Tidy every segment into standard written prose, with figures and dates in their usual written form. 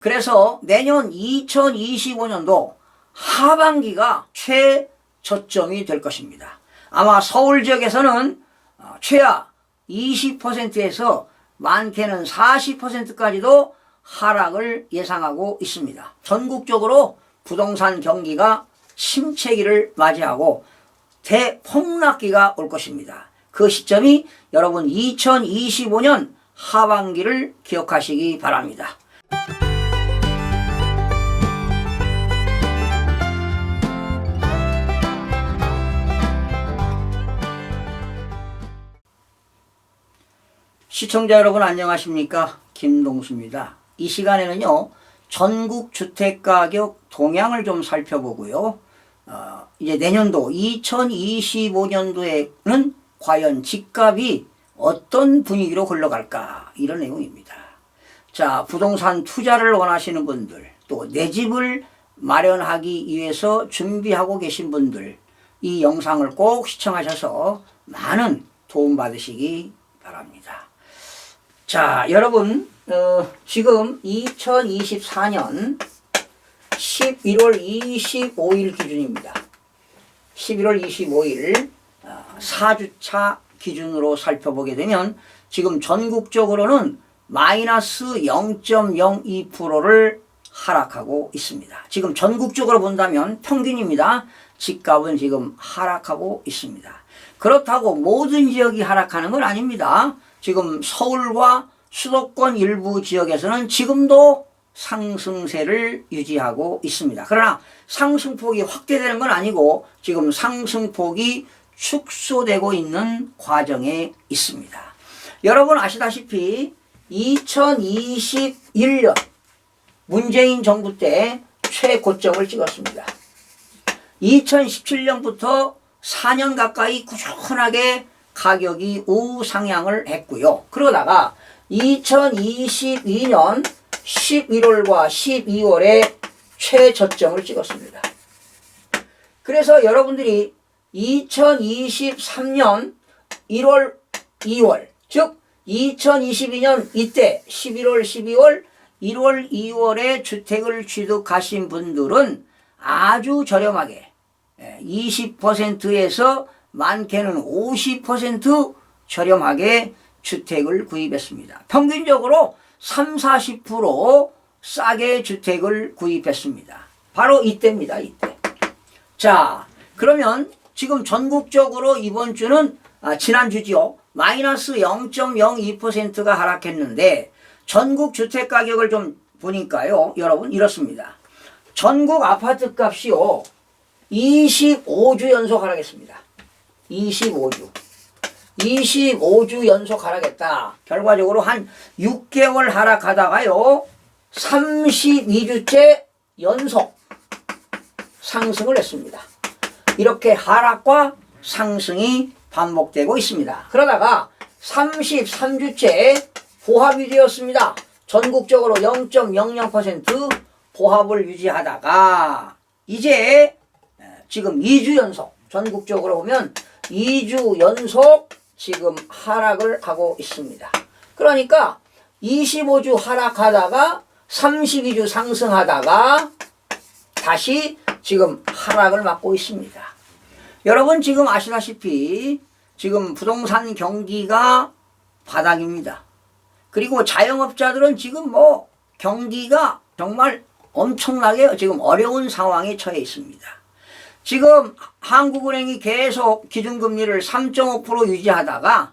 그래서 내년 2025년도 하반기가 최저점이 될 것입니다. 아마 서울 지역에서는 최하 20%에서 많게는 40%까지도 하락을 예상하고 있습니다. 전국적으로 부동산 경기가 침체기를 맞이하고 대폭락기가 올 것입니다. 그 시점이 여러분 2025년 하반기를 기억하시기 바랍니다. 시청자 여러분 안녕하십니까? 김동수입니다. 이 시간에는요, 전국 주택가격 동향을 좀 살펴보고요. 이제 내년도 2025년도에는 과연 집값이 어떤 분위기로 흘러갈까, 이런 내용입니다. 자, 부동산 투자를 원하시는 분들, 또 내 집을 마련하기 위해서 준비하고 계신 분들, 이 영상을 꼭 시청하셔서 많은 도움 받으시기 바랍니다. 자, 여러분, 지금 2024년 11월 25일 기준입니다. 11월 25일 4주차 기준으로 살펴보게 되면 지금 전국적으로는 마이너스 0.02%를 하락하고 있습니다. 지금 전국적으로 본다면 평균입니다. 집값은 지금 하락하고 있습니다. 그렇다고 모든 지역이 하락하는 건 아닙니다. 지금 서울과 수도권 일부 지역에서는 지금도 상승세를 유지하고 있습니다. 그러나 상승폭이 확대되는 건 아니고 지금 상승폭이 축소되고 있는 과정에 있습니다. 여러분 아시다시피 2021년 문재인 정부 때 최고점을 찍었습니다. 2017년부터 4년 가까이 꾸준하게 가격이 우상향을 했고요. 그러다가 2022년 11월과 12월에 최저점을 찍었습니다. 그래서 여러분들이 2023년 1월, 2월, 즉 2022년 이때 11월, 12월, 1월, 2월에 주택을 취득하신 분들은 아주 저렴하게 20%에서 많게는 50% 저렴하게 주택을 구입했습니다. 평균적으로 30-40% 싸게 주택을 구입했습니다. 바로 이때입니다. 이때. 자, 그러면 지금 전국적으로 이번 주는 지난주지요. 마이너스 0.02%가 하락했는데 전국 주택가격을 좀 보니까요. 여러분 이렇습니다. 전국 아파트 값이요. 25주 연속 하락했습니다. 25주 연속 하락했다. 결과적으로 한 6개월 하락하다가요 32주째 연속 상승을 했습니다. 이렇게 하락과 상승이 반복되고 있습니다. 그러다가 33주째 보합이 되었습니다. 전국적으로 0.00% 보합을 유지하다가 이제 지금 2주 연속, 전국적으로 보면 2주 연속 지금 하락을 하고 있습니다. 그러니까 25주 하락하다가 32주 상승하다가 다시 지금 하락을 맞고 있습니다. 여러분 지금 아시다시피 지금 부동산 경기가 바닥입니다. 그리고 자영업자들은 지금 경기가 정말 엄청나게 지금 어려운 상황에 처해 있습니다. 지금 한국은행이 계속 기준금리를 3.5% 유지하다가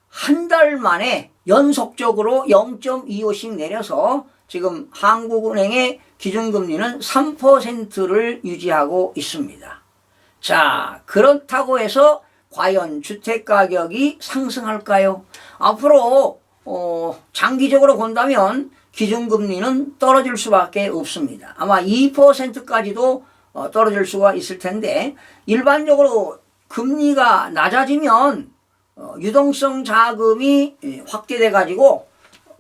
한 달 만에 연속적으로 0.25씩 내려서 지금 한국은행의 기준금리는 3%를 유지하고 있습니다. 자, 그렇다고 해서 과연 주택가격이 상승할까요? 앞으로 장기적으로 본다면 기준금리는 떨어질 수밖에 없습니다. 아마 2%까지도 떨어질 수가 있을 텐데 일반적으로 금리가 낮아지면 유동성 자금이 확대돼 가지고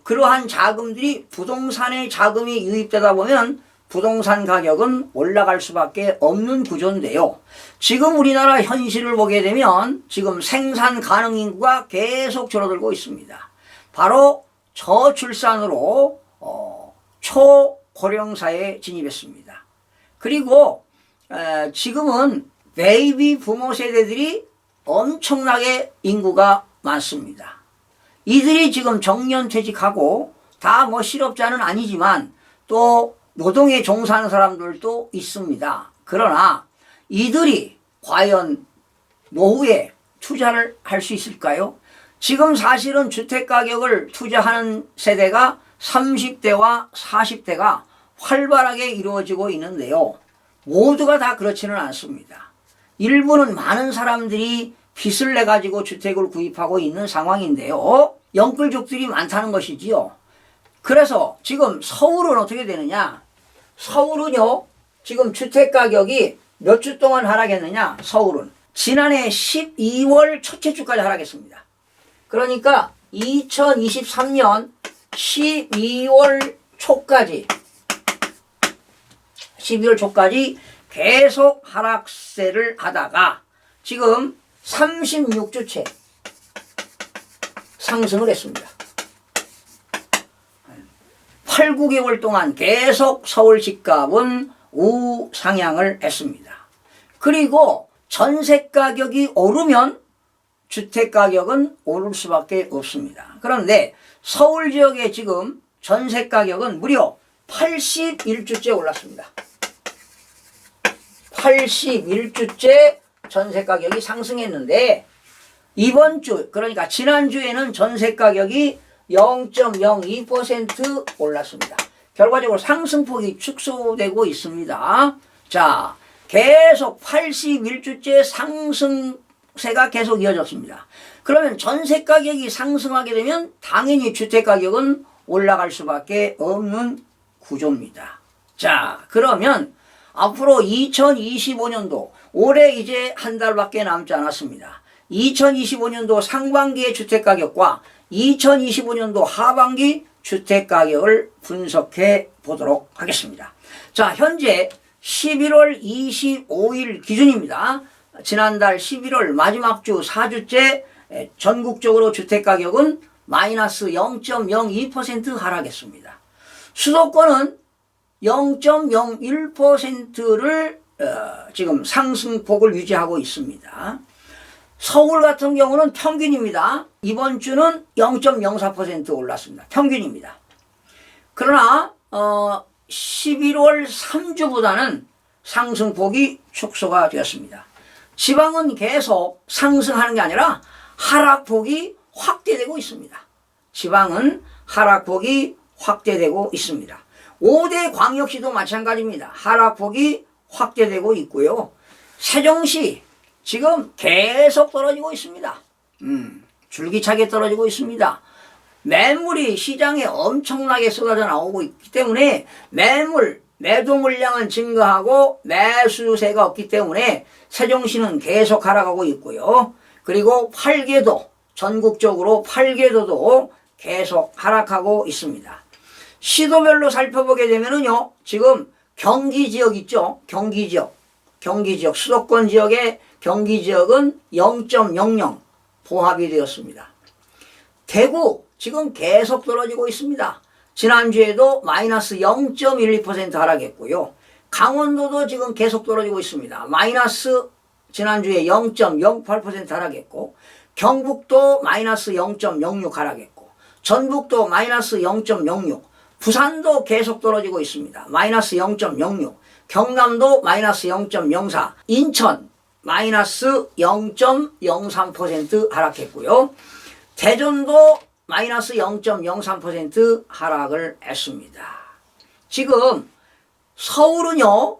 그러한 자금들이 부동산에 자금이 유입되다 보면 부동산 가격은 올라갈 수밖에 없는 구조인데요. 지금 우리나라 현실을 보게 되면 지금 생산 가능 인구가 계속 줄어들고 있습니다. 바로 저출산으로 고령사회에 진입했습니다. 그리고 지금은 베이비 부모 세대들이 엄청나게 인구가 많습니다. 이들이 지금 정년퇴직하고 다 뭐 실업자는 아니지만 또 노동에 종사하는 사람들도 있습니다. 그러나 이들이 과연 노후에 투자를 할 수 있을까요? 지금 사실은 주택가격을 투자하는 세대가 30대와 40대가 활발하게 이루어지고 있는데요. 모두가 다 그렇지는 않습니다. 일부는 많은 사람들이 빚을 내가지고 주택을 구입하고 있는 상황인데요. 영끌족들이 많다는 것이지요. 그래서 지금 서울은 어떻게 되느냐? 서울은요, 지금 주택가격이 몇 주 동안 하락했느냐? 서울은 지난해 12월 첫째 주까지 하락했습니다. 그러니까 2023년 12월 초까지 계속 하락세를 하다가 지금 36주째 상승을 했습니다. 8, 9개월 동안 계속 서울 집값은 우상향을 했습니다. 그리고 전세 가격이 오르면 주택 가격은 오를 수밖에 없습니다. 그런데 서울 지역에 지금 전세 가격은 무려 81주째 올랐습니다. 81주째 전세 가격이 상승했는데 이번 주, 그러니까 지난주에는 전세 가격이 0.02% 올랐습니다. 결과적으로 상승폭이 축소되고 있습니다. 자, 계속 81주째 상승세가 계속 이어졌습니다. 그러면 전세 가격이 상승하게 되면 당연히 주택 가격은 올라갈 수밖에 없는 구조입니다. 자, 그러면 앞으로 2025년도 올해 이제 한 달밖에 남지 않았습니다. 2025년도 상반기의 주택가격과 2025년도 하반기 주택가격을 분석해 보도록 하겠습니다. 자, 현재 11월 25일 기준입니다. 지난달 11월 마지막 주 4주째 전국적으로 주택가격은 마이너스 0.02% 하락했습니다. 수도권은 0.01%를 지금 상승폭을 유지하고 있습니다. 서울 같은 경우는 평균입니다. 이번 주는 0.04% 올랐습니다. 평균입니다. 그러나 11월 3주보다는 상승폭이 축소가 되었습니다. 지방은 계속 상승하는 게 아니라 하락폭이 확대되고 있습니다. 지방은 하락폭이 확대되고 있습니다. 5대 광역시도 마찬가지입니다. 하락폭이 확대되고 있고요. 세종시 지금 계속 떨어지고 있습니다. 줄기차게 떨어지고 있습니다. 매물이 시장에 엄청나게 쏟아져 나오고 있기 때문에 매도 물량은 증가하고 매수세가 없기 때문에 세종시는 계속 하락하고 있고요. 그리고 팔계도, 전국적으로 팔계도도 계속 하락하고 있습니다. 시도별로 살펴보게 되면은요, 지금 경기 지역 있죠? 경기 지역, 수도권 지역의 경기 지역은 0.00 보합이 되었습니다. 대구 지금 계속 떨어지고 있습니다. 지난주에도 마이너스 0.12% 하락했고요. 강원도도 지금 계속 떨어지고 있습니다. 마이너스 지난주에 0.08% 하락했고, 경북도 마이너스 0.06 하락했고, 전북도 마이너스 0.06, 부산도 계속 떨어지고 있습니다. 마이너스 0.06, 경남도 마이너스 0.04, 인천 마이너스 0.03% 하락했고요. 대전도 마이너스 0.03% 하락을 했습니다. 지금 서울은요,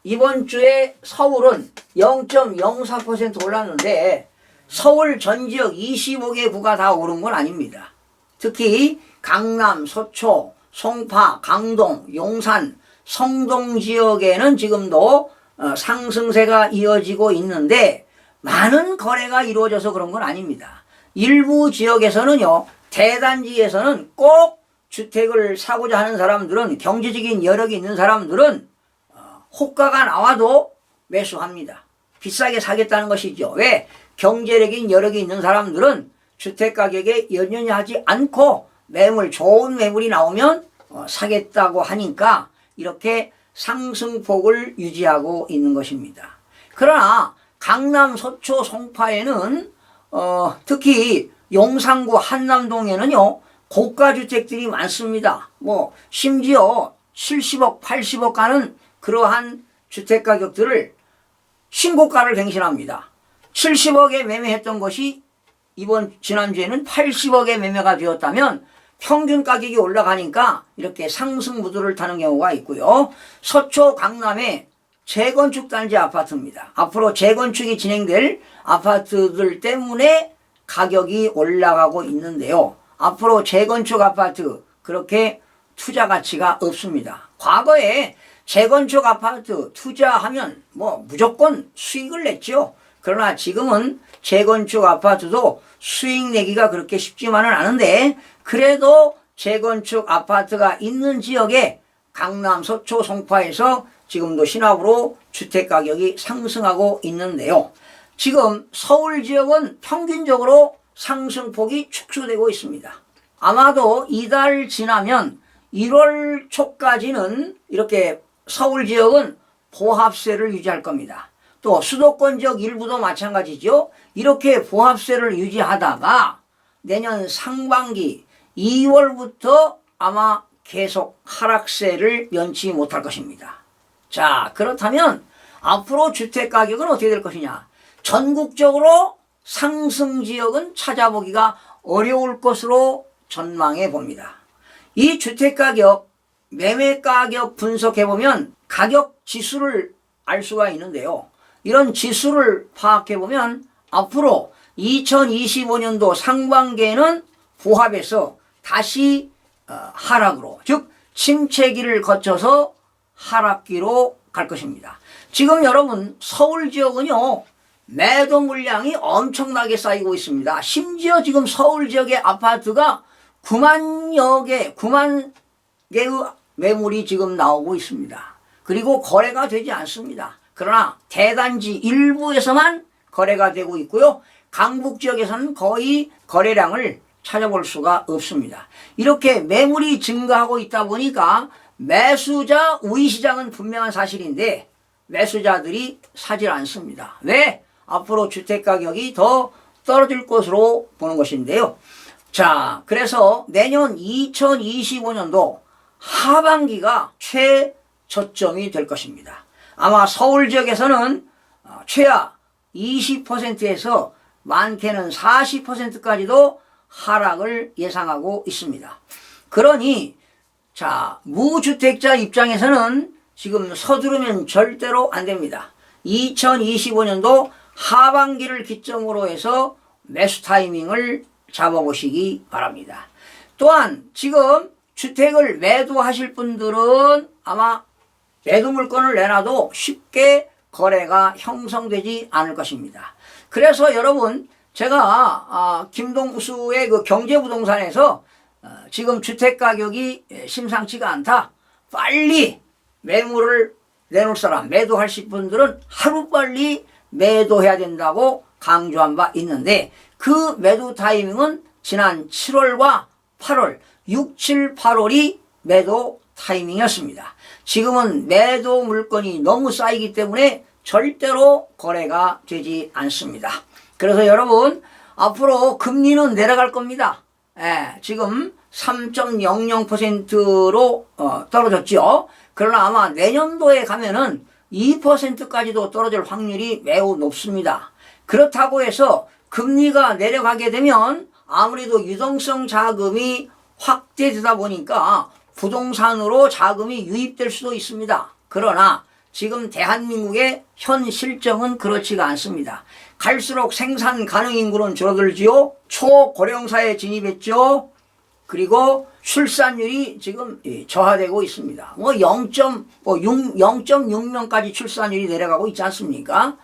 이번 주에 서울은 0.04% 올랐는데 서울 전 지역 25개 구가 다 오른 건 아닙니다. 특히 강남, 서초, 송파, 강동, 용산, 성동 지역에는 지금도 상승세가 이어지고 있는데 많은 거래가 이루어져서 그런 건 아닙니다. 일부 지역에서는요, 대단지에서는 꼭 주택을 사고자 하는 사람들은, 경제적인 여력이 있는 사람들은 호가가 나와도 매수합니다. 비싸게 사겠다는 것이죠. 왜? 경제적인 여력이 있는 사람들은 주택 가격에 연연하지 않고 좋은 매물이 나오면 사겠다고 하니까 이렇게 상승폭을 유지하고 있는 것입니다. 그러나 강남, 서초, 송파에는 특히 용산구 한남동에는요 고가주택들이 많습니다. 뭐 심지어 70억, 80억 가는 그러한 주택가격들을 신고가를 갱신합니다. 70억에 매매했던 것이 지난주에는 80억에 매매가 되었다면 평균 가격이 올라가니까 이렇게 상승 무드를 타는 경우가 있고요. 서초 강남의 재건축 단지 아파트입니다. 앞으로 재건축이 진행될 아파트들 때문에 가격이 올라가고 있는데요. 앞으로 재건축 아파트 그렇게 투자 가치가 없습니다. 과거에 재건축 아파트 투자하면 뭐 무조건 수익을 냈죠. 그러나 지금은 재건축 아파트도 수익 내기가 그렇게 쉽지만은 않은데 그래도 재건축 아파트가 있는 지역에 강남, 서초, 송파에서 지금도 신압으로 주택가격이 상승하고 있는데요. 지금 서울 지역은 평균적으로 상승폭이 축소되고 있습니다. 아마도 이달 지나면 1월 초까지는 이렇게 서울 지역은 보합세를 유지할 겁니다. 또 수도권 지역 일부도 마찬가지죠. 이렇게 보합세를 유지하다가 내년 상반기 2월부터 아마 계속 하락세를 면치 못할 것입니다. 자, 그렇다면 앞으로 주택가격은 어떻게 될 것이냐. 전국적으로 상승 지역은 찾아보기가 어려울 것으로 전망해 봅니다. 이 주택가격, 매매가격 분석해보면 가격 지수를 알 수가 있는데요. 이런 지수를 파악해보면 앞으로 2025년도 상반기에는 보합에서 다시 하락으로, 즉 침체기를 거쳐서 하락기로 갈 것입니다. 지금 여러분 서울 지역은요 매도 물량이 엄청나게 쌓이고 있습니다. 심지어 지금 서울 지역의 아파트가 9만 개의 매물이 지금 나오고 있습니다. 그리고 거래가 되지 않습니다. 그러나 대단지 일부에서만 거래가 되고 있고요. 강북 지역에서는 거의 거래량을 찾아볼 수가 없습니다. 이렇게 매물이 증가하고 있다 보니까 매수자 우위 시장은 분명한 사실인데 매수자들이 사질 않습니다. 왜? 앞으로 주택가격이 더 떨어질 것으로 보는 것인데요. 자, 그래서 내년 2025년도 하반기가 최저점이 될 것입니다. 아마 서울 지역에서는 최하 20%에서 많게는 40%까지도 하락을 예상하고 있습니다. 그러니 자, 무주택자 입장에서는 지금 서두르면 절대로 안 됩니다. 2025년도 하반기를 기점으로 해서 매수 타이밍을 잡아보시기 바랍니다. 또한 지금 주택을 매도하실 분들은 아마 매도 물건을 내놔도 쉽게 거래가 형성되지 않을 것입니다. 그래서 여러분 제가 김동수의 그 경제부동산에서 지금 주택가격이 심상치가 않다. 빨리 매물을 내놓을 사람, 매도하실 분들은 하루빨리 매도해야 된다고 강조한 바 있는데 그 매도 타이밍은 지난 7월과 8월, 6, 7, 8월이 매도 타이밍이었습니다. 지금은 매도 물건이 너무 쌓이기 때문에 절대로 거래가 되지 않습니다. 그래서 여러분 앞으로 금리는 내려갈 겁니다. 지금 3.00%로 떨어졌죠. 그러나 아마 내년도에 가면은 2%까지도 떨어질 확률이 매우 높습니다. 그렇다고 해서 금리가 내려가게 되면 아무래도 유동성 자금이 확대되다 보니까 부동산으로 자금이 유입될 수도 있습니다. 그러나 지금 대한민국의 현 실정은 그렇지가 않습니다. 갈수록 생산 가능 인구는 줄어들지요. 초고령사에 진입했죠. 그리고 출산율이 지금 저하되고 있습니다. 0.6명까지 출산율이 내려가고 있지 않습니까?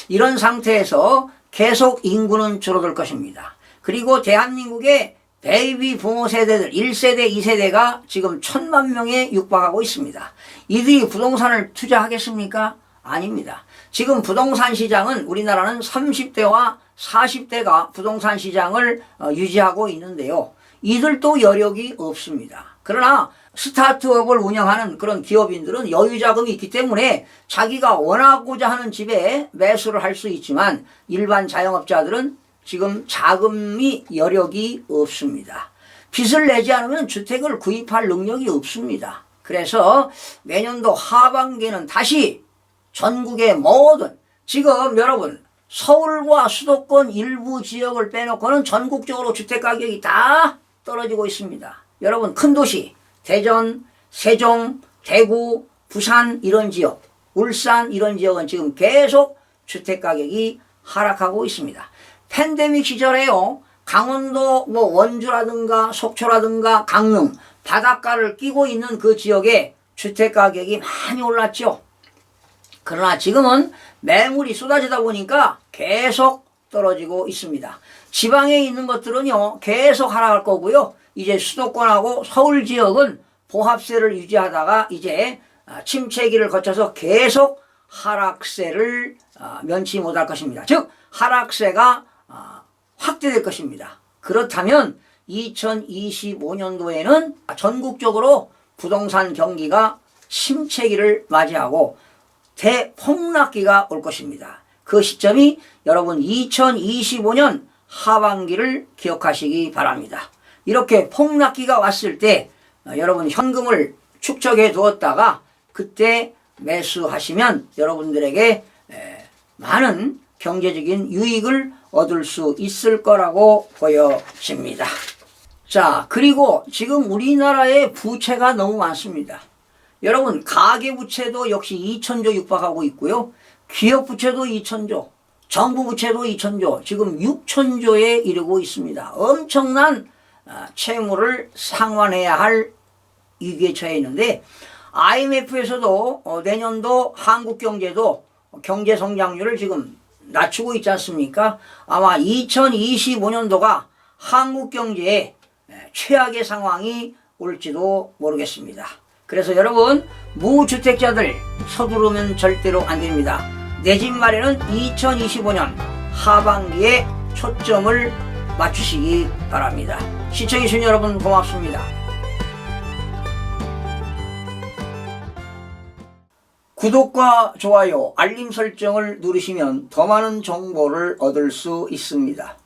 이런 상태에서 계속 인구는 줄어들 것입니다. 그리고 대한민국의 베이비 부모 세대들 1세대, 2세대가 지금 1,000만 명에 육박하고 있습니다. 이들이 부동산을 투자하겠습니까? 아닙니다. 지금 부동산 시장은 우리나라는 30대와 40대가 부동산 시장을 유지하고 있는데요. 이들도 여력이 없습니다. 그러나 스타트업을 운영하는 그런 기업인들은 여유 자금이 있기 때문에 자기가 원하고자 하는 집에 매수를 할 수 있지만 일반 자영업자들은 지금 자금이 여력이 없습니다. 빚을 내지 않으면 주택을 구입할 능력이 없습니다. 그래서 내년도 하반기에는 다시 전국의 모든 지금 여러분 서울과 수도권 일부 지역을 빼놓고는 전국적으로 주택가격이 다 떨어지고 있습니다. 여러분 큰 도시 대전, 세종, 대구, 부산 이런 지역, 울산 이런 지역은 지금 계속 주택가격이 하락하고 있습니다. 팬데믹 시절에요. 강원도 원주라든가 속초라든가 강릉 바닷가를 끼고 있는 그 지역에 주택가격이 많이 올랐죠. 그러나 지금은 매물이 쏟아지다 보니까 계속 떨어지고 있습니다. 지방에 있는 것들은요 계속 하락할 거고요. 이제 수도권하고 서울 지역은 보합세를 유지하다가 이제 침체기를 거쳐서 계속 하락세를 면치 못할 것입니다. 즉 하락세가 확대될 것입니다. 그렇다면 2025년도에는 전국적으로 부동산 경기가 침체기를 맞이하고 대폭락기가 올 것입니다. 그 시점이 여러분 2025년 하반기를 기억하시기 바랍니다. 이렇게 폭락기가 왔을 때 여러분 현금을 축적해 두었다가 그때 매수하시면 여러분들에게 많은 경제적인 유익을 얻을 수 있을 거라고 보여집니다. 자, 그리고 지금 우리나라의 부채가 너무 많습니다. 여러분 가계부채도 역시 2,000조 육박하고 있고요. 기업부채도 2,000조, 정부부채도 2,000조, 지금 6,000조에 이르고 있습니다. 엄청난 채무를 상환해야 할 위기에 처해 있는데 IMF에서도 내년도 한국 경제도 경제 성장률을 지금 낮추고 있지 않습니까? 아마 2025년도가 한국 경제에 최악의 상황이 올지도 모르겠습니다. 그래서 여러분 무주택자들 서두르면 절대로 안 됩니다. 내 집 마련은 2025년 하반기에 초점을 맞추시기 바랍니다. 시청해주신 여러분 고맙습니다. 구독과 좋아요, 알림 설정을 누르시면 더 많은 정보를 얻을 수 있습니다.